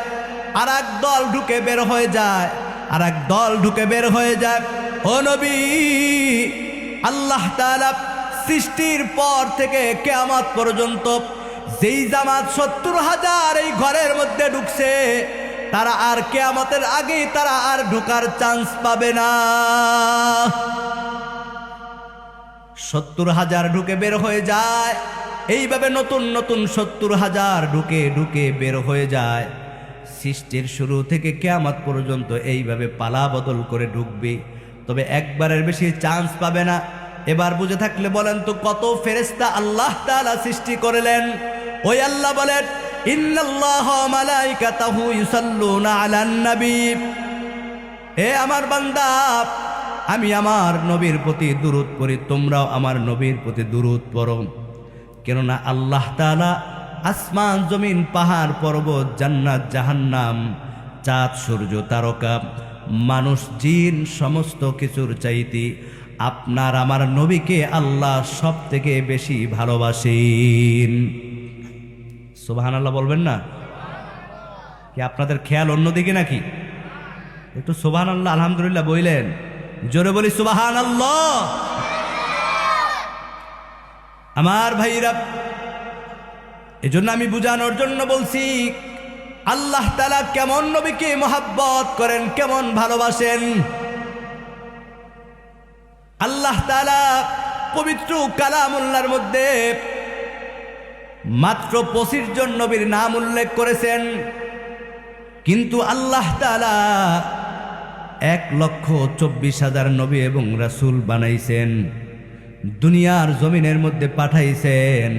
আর এক দল ঢুকে বের হয়ে যায়, আর এক দল ঢুকে বের হয়ে যায়। ও নবী, আল্লাহ তাআলা সৃষ্টির পর থেকে কিয়ামত পর্যন্ত যেই জামাত ৭০,০০০ এই ঘরের মধ্যে ঢুকছে, তারা আর কিয়ামতের আগেই তারা আর ঢোকার চান্স পাবে না। ৭০,০০০ ঢুকে বের হয়ে যায়, এইভাবে নতুন নতুন ৭০,০০০ ঢুকে ঢুকে বের হয়ে যায়। সৃষ্টির শুরু থেকে কিয়ামত পর্যন্ত এইভাবে পালা বদল করে ঢুকবে, তবে একবারের বেশি চান্স পাবে না। এবার বুঝে থাকলে বলেন তো, কত ফেরেশতা আল্লাহ তাআলা সৃষ্টি করলেন? ওই আল্লাহ বলেন, ইন্নাল্লাহা ওয়া মালাইকাতাহু ইউসাল্লুনা আলান নবী। হে আমার বান্দা, আমি আমার নবীর প্রতি দুরূদ পড়ি, তোমরাও আমার নবীর প্রতি দুরূদ পড়ো। কেননা আল্লাহ তাআলা আসমান জমিন পাহাড় পর্বত জান্নাত জাহান্নাম চাঁদ সূর্য তারকা মানুষ জিন সমস্ত কিছুর চাইতে আপনার আমার নবীকে আল্লাহ সব থেকে বেশি ভালোবাসেন। সুবহানাল্লাহ বলবেন না? কি আপনাদের খেয়াল অন্যদিকে নাকি? একটু সুবহানাল্লাহ আলহামদুলিল্লাহ বললেন, জোরে বলি সুবহানাল্লাহ। আমার ভাইরা, এজন্য আমি বুঝানোর জন্য বলছি, আল্লাহ তাআলা কেমন নবীকে মহব্বত করেন, কেমন ভালোবাসেন। আল্লাহ তাআলা পবিত্র কালামুল্লাহর মধ্যে মাত্র 25 জন নবীর নাম উল্লেখ করেছেন, কিন্তু আল্লাহ তাআলা 1,24,000 নবী এবং রাসূল বানাইছেন, দুনিয়ার জমিনের মধ্যে পাঠাইছেন।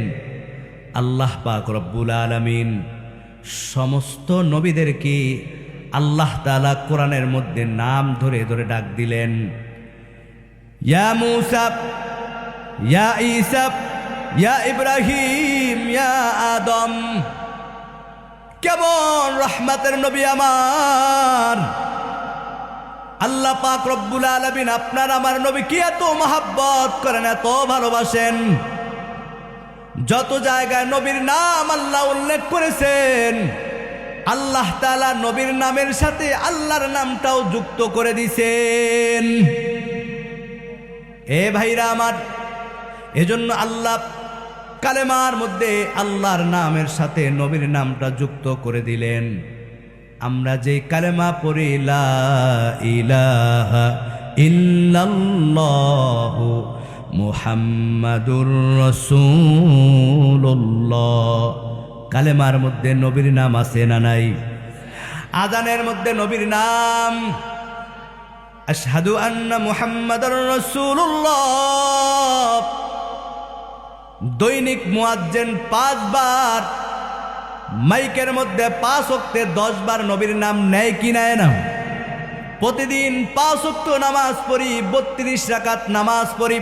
আল্লাহ পাক রব্বুল আলামিন সমস্ত নবীদেরকে আল্লাহ তাআলা কোরআনের মধ্যে নাম ধরে ধরে ডাক দিলেন। ইয়া মূসা, ইয়া ঈসা, ইয়া ইব্রাহিম, ইয়া আদম। কেমন রহমতের নবী আমার! আল্লাহ পাক রব্বুল আলামিন আপনার আমার নবীকে এত মহব্বত করেন, এত ভালোবাসেন। যত জায়গায় নবীর নাম আল্লাহ উল্লেখ করেছেন, আল্লাহ তাআলা নবীর নামের সাথে আল্লাহর নামটাও যুক্ত করে দিয়েছেন। এ ভাইরা আমার, এজন্য আল্লাহ কালেমার মধ্যে আল্লাহর নামের সাথে নবীর নামটা যুক্ত করে দিলেন। আমরা যে কালেমা পড়ি, লা ইলাহা ইল্লাল্লাহু মুহাম্মাদুর রাসূলুল্লাহ, কালেমার মধ্যে নবীর নাম আছে না নাই? আযানের মধ্যে নবীর নাম, আশহাদু আন্না মুহাম্মাদুর রাসূলুল্লাহ। দৈনিক মুয়াজ্জিন 5 বার, মাইকের মধ্যে 5 ওয়াক্তে 10 বার নবীর নাম নেয় কি নেয় না? প্রতিদিন 5 ওয়াক্ত নামাজ পড়ি, 32 রাকাত নামাজ পড়ি।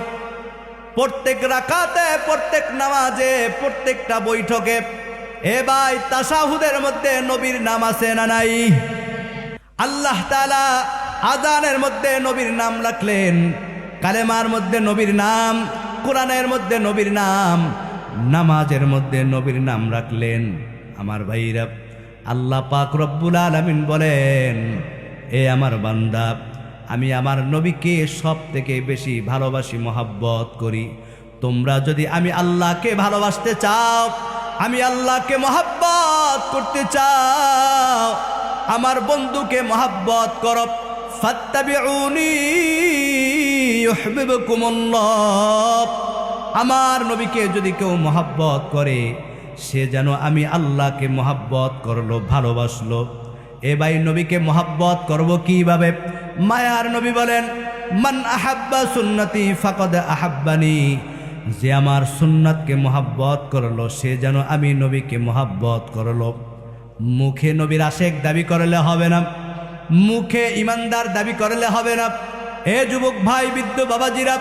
প্রত্যেক রাকাতে, প্রত্যেক নামাজে, প্রত্যেকটা বৈঠকে এ ভাই তাশাহুদের মধ্যে নবীর নাম আছে না নাই? আল্লাহ তাআলা আযানের মধ্যে নবীর নাম রাখলেন, কালেমার মধ্যে নবীর নাম, কোরআনের মধ্যে নবীর নাম, নামাজের মধ্যে নবীর নাম রাখলেন। আমার ভাইরা, আল্লাহ পাক রব্বুল আলামিন বলেন, এ আমার বান্দা, আমি আমার নবীকে সব থেকে বেশি ভালোবাসি, মহব্বত করি। তোমরা যদি আমি আল্লাহকে ভালোবাসতে চাও, আমি আল্লাহকে মহব্বত করতে চাও, আমার বন্ধুকে মহব্বত করো। ফাত্তাবিউনি ইউহিব্বুকুমুল্লাহ, আমার নবীকে যদি কেউ মহাব্বত করে সে যেন আমি আল্লাহকে মহাব্বত করলো, ভালোবাসলো। এ ভাই নবীকে মহাব্বত করব কিভাবে? মায়ার নবী বলেন, মান আহাব্বা সুন্নতি ফাকাদ আহাব্বানি, যে আমার সুন্নাতকে মহাব্বত করলো সে যেন আমি নবীকে মহাব্বত করলো। মুখে নবীর আশেক দাবি করলে হবে না, মুখে ইমানদার দাবি করলে হবে না। এ যুবক ভাই, বৃদ্ধ বাবাজিরা,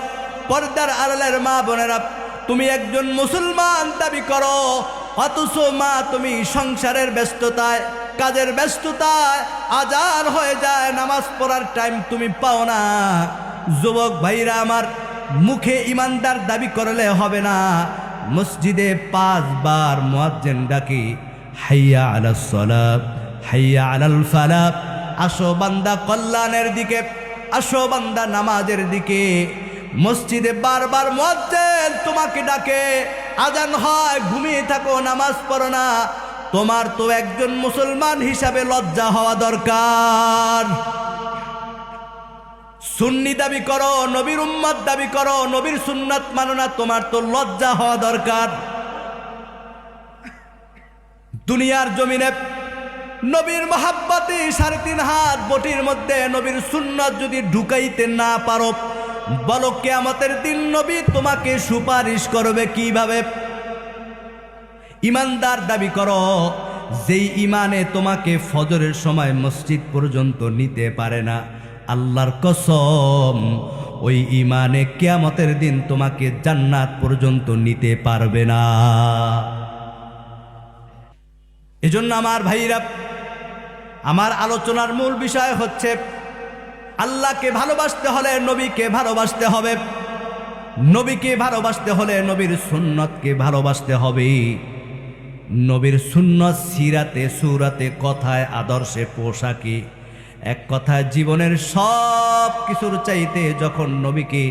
পর্দার আড়ালের মা বোনেরা, তুমি একজন মুসলমান দাবি করো, অথচ মা তুমি সংসারের ব্যস্ততায়, কাজের ব্যস্ততায় আজান হয়ে যায়, নামাজ পড়ার টাইম তুমি পাও না। যুবক ভাইরা আমার, মুখে ইমানদার দাবি করলে হবে না। মসজিদে 5 বার মুয়াজ্জিন ডাকি, হাইয়া আলাস সালাত, হাইয়া আলাল ফালাহ, আসো বান্দা কল্যাণের দিকে, আসো বান্দা নামাজের দিকে। মসজিদে বারবার মুয়াজ্জিন তোমাকে ডাকে, আজান হয়, ঘুমিয়ে থাকো, নামাজ পড়ো না। তোমার তো একজন মুসলমান হিসাবে লজ্জা হওয়া দরকার। সুন্নি দাবি করো, নবীর উম্মত দাবি করো, নবীর সুন্নাত মানো না, তোমার তো লজ্জা হওয়া দরকার। দুনিয়ার জমিনে নবীর মহাব্বতে 3.5 হাত বটির মধ্যে নবীর সুন্নাত যদি ঢুকাইতে না পারো, বলো কিয়ামতের দিন নবী তোমাকে সুপারিশ করবে কিভাবে? ইমানদার দাবি করো, যেই ইমানে তোমাকে ফজরের সময় মসজিদ পর্যন্ত নিতে পারে না, আল্লাহর কসম ওই ইমানে কিয়ামতের দিন তোমাকে জান্নাত পর্যন্ত নিতে পারবে না। এজন্য আমার ভাইরা, আমার আলোচনার মূল বিষয় হচ্ছে আল্লাহকে ভালোবাসতে হলে নবীকে ভালোবাসতে হবে, নবীকে ভালোবাসতে হলে নবীর সুন্নতকে ভালোবাসতে হবে। নবীর সুন্নত সিরাতে, সুরাতে, কথায়, আদর্শে, পোশাকে, এক কথায় জীবনের সব কিছুর চাইতে যখন নবীকে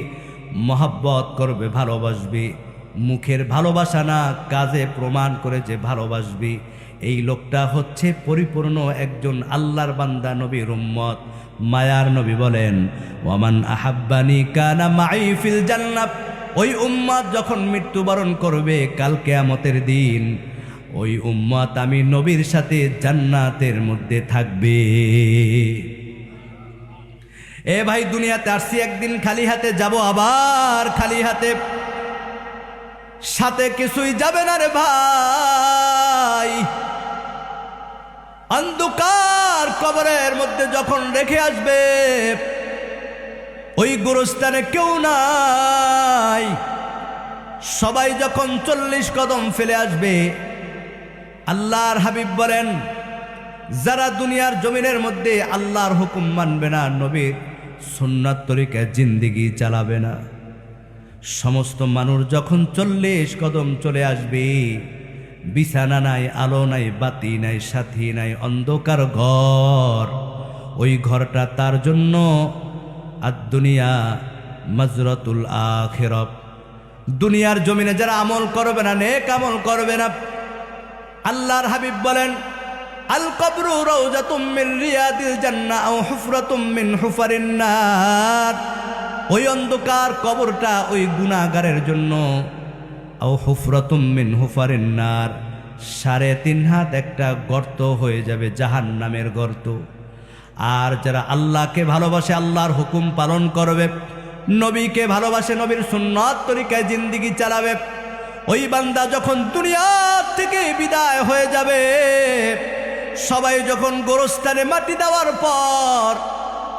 মহাব্বত করবে, ভালোবাসবে, মুখের ভালোবাসা না, কাজে প্রমাণ করে যে ভালোবাসবে, এই লোকটা হচ্ছে পরিপূর্ণ একজন আল্লাহর বান্দা, নবীর উম্মত। মায়ার নবী বলেন, ওয়ামান আহাব্বানি কানা মাই ফিল জান্নাত, ওই উম্মত যখন মৃত্যুবরণ করবে কাল কিয়ামতের দিন, ওই উম্মত আমি নবীর সাথে জান্নাতের মধ্যে থাকবে। এ ভাই, দুনিয়াতে আসছি একদিন খালি হাতে, যাব আবার খালি হাতে, সাথে কিছুই যাবে না রে ভাই। অন্ধকার কবরের মধ্যে যখন রেখে আসবে, ওই গোরস্থানে কেউ নাই। সবাই যখন 40 কদম ফেলে আসবে, আল্লাহর হাবিব বলেন, যারা দুনিয়ার জমিনের মধ্যে আল্লাহর হুকুম মানবে না, নবীর সুন্নাত তরিকায় জিন্দেগি চালাবে না, সমস্ত মানুষ যখন 40 কদম চলে আসবে, বিছানা নাই, আলো নাই, বাতি নাই, সাথী নাই, অন্ধকার ঘর, ওই ঘরটা তার জন্য আদ-দুনিয়া মাজরাতুল আখিরাত। দুনিয়ার জমিনে যারা আমল করবে না, নেক আমল করবে না, আল্লাহর হাবিব বলেন, আল কবরু রাউজাতুম মিন রিয়াদিল জান্নাহ আও হুফরাতুম মিন হুফারিন নার, ওই অন্ধকার কবরটা ওই গুনাহগারের জন্য, আও হুফরাতুম মিন হুফারিন নার, 3.5 হাত একটা গর্ত হয়ে যাবে, জাহান্নামের গর্ত। আর যারা আল্লাহকে ভালোবাসে, আল্লাহর হুকুম পালন করবে, নবীকে ভালোবাসে, নবীর সুন্নাত তরিকায় জিন্দেগি চালাবে, ওই বান্দা যখন দুনিয়া থেকে বিদায় হয়ে যাবে, সবাই যখন গোরস্থানে মাটি দেওয়ার পর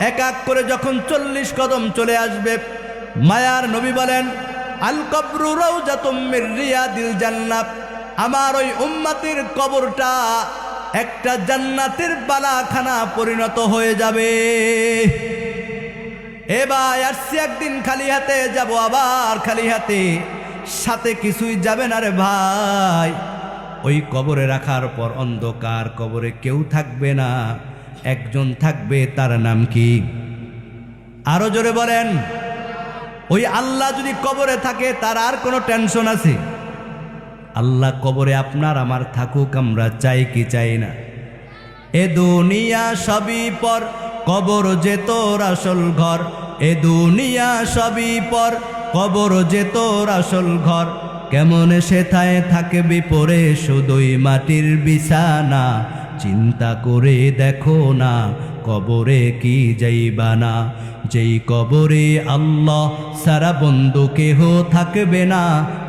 এক এক করে যখন 40 কদম চলে আসবে, মায়ার নবী বলেন, আল কবরু রাউজাতুম মির রিয়াদিল জান্নাহ, আমার ওই উম্মতের কবরটা একটা জান্নাতের বালাখানা পরিণত হয়ে যাবে। এবার আসছি একদিন খালি হাতে, যাব আবার খালি হাতে, সাথে কিছুই যাবে না রে ভাই। ওই কবরে রাখার পর অন্ধকার কবরে কেউ থাকবে না, একজন থাকবে, তার নাম কি? আরো জোরে বলেন। ওই আল্লাহ যদি কবরে থাকে, তার আর কোনো টেনশন আছে? আল্লাহ কবরে আপনার আমার থাকুক, আমরা চাই কি চাই না? এ দুনিয়া সবই পর, কবর যে তোর আসল ঘর। এ দুনিয়া সবই পর, কবর যে তোর আসল ঘর। কেমন সেথায় থাকবি পরে শুধুই মাটির বিছানা, চিন্তা করে দেখো না কবরে কি যাইবা না। যেই কবরে আল্লাহ সারা বন্ধু কেহ থাকবে না,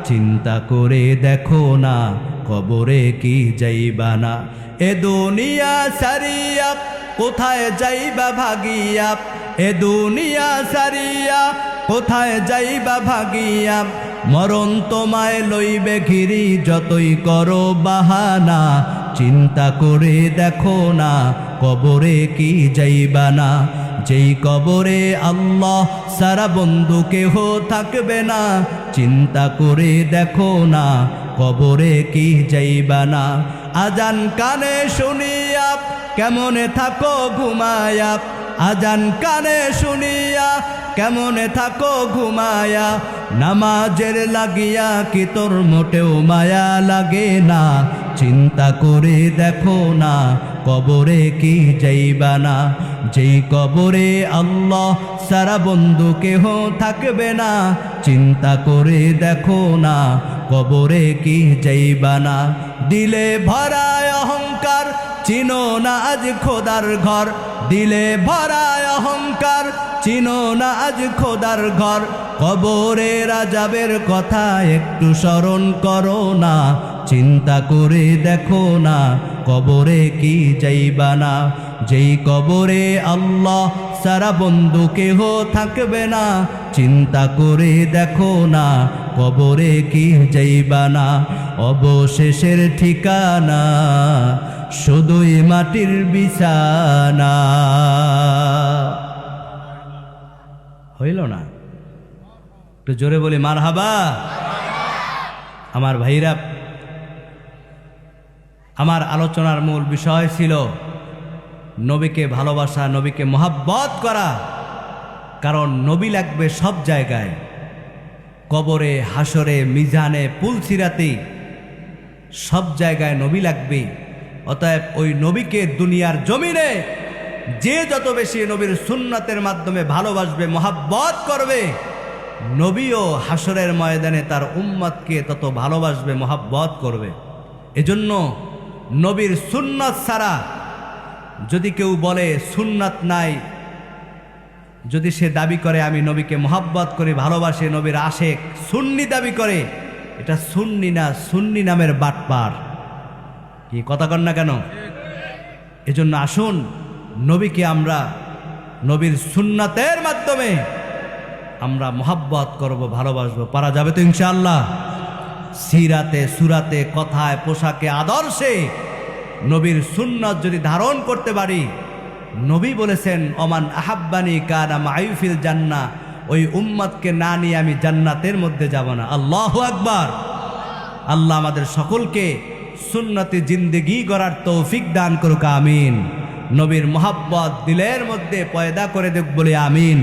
চিন্তা করে দেখো না কবরে কি যাইবা না। এ দুনিয়া সারিয়া কোথায় যাইবা ভাগিয়া, এ দুনিয়া সারিয়া কোথায় যাইবা ভাগিয়া। মরণ তোমায় লইবে ঘিরি যতই করো বাহানা, চিন্তা করে দেখো না কবরে কি যাইবা না। যেই কবরে আল্লাহ সারা বন্ধু কেহ থাকবে না, চিন্তা করে দেখো না কবরে কি যাইবা না। আজান কানে শুনিয়া কেমনে থাকো ঘুমায়া, আজান কানে শুনিয়া কেমনে থাকো ঘুমায়া। নামাজের লাগিয়া কি তোর মোটেও মায়া লাগে না, চিন্তা করে দেখো না কবরে কি যাইবা না। যেই কবরে আল্লাহ সারা বন্ধু কেহ থাকবে না, চিন্তা করে দেখো না কবরে কি যাইবা না। দিলে ভরায় অহংকার চিনো না আজ খোদার ঘর, দিলে ভরায় অহংকার চিনো না আজ খোদার ঘর। কবরে রাজাবের কথা একটু স্মরণ করো না, চিন্তা করে দেখো না কবরে কি যাইবা না। যেই কবরে আল্লাহ সারা বন্ধু কেহ থাকবে না, চিন্তা করে দেখো না কবরে কি যাইবা না। অবশেষের ঠিকানা শুধুই মাটির বিছানা। হইল না? একটু জোরে বলি মারহাবা। আমার ভাইরা, আমার আলোচনার মূল বিষয় ছিল নবীকে ভালোবাসা, নবীকে মহাব্বত করা। কারণ নবী লাগবে সব জায়গায়, কবরে, হাসরে, মিজানে, পুলসিরাতে, সব জায়গায় নবী লাগবে। অতএব ওই নবীকে দুনিয়ার জমিনে যে যত বেশি নবীর সুন্নাতের মাধ্যমে ভালোবাসবে, মহাব্বত করবে, নবীও হাসরের ময়দানে তার উম্মতকে তত ভালোবাসবে, মহাব্বত করবে। এজন্য নবীর সুন্নাত ছাড়া যদি কেউ বলে সুন্নাত নাই, যদি সে দাবি করে আমি নবীকে মহাব্বত করি, ভালোবাসে, নবীর আশেক, সুন্নি দাবি করে, এটা সুন্নি না, সুন্নি নামের বাটপার। কি কথা কন না কেন? এজন্য আসুন নবীকে আমরা নবীর সুন্নাতের মাধ্যমে আমরা মহাব্বত করব, ভালোবাসবো। পারা যাবে তো ইনশাআল্লাহ? সিরাতে, সুরাতে, কথায়, পোশাকে, আদর্শে নবীর সুন্নাত যদি ধারণ করতে পারি, নবী বলেছেন ওমান আহাব্বানি কানা মাইফিল জান্নাহ, ওই উম্মতকে না নিয়ে আমি জান্নাতের মধ্যে যাব না। আল্লাহু আকবার। আল্লাহ আমাদের সকলকে সুন্নতি জিন্দেগি গড়ার তৌফিক দান করুক, আমিন। নবীর মহাব্বত দিলের মধ্যে পয়দা করে দেখ বলে আমিন।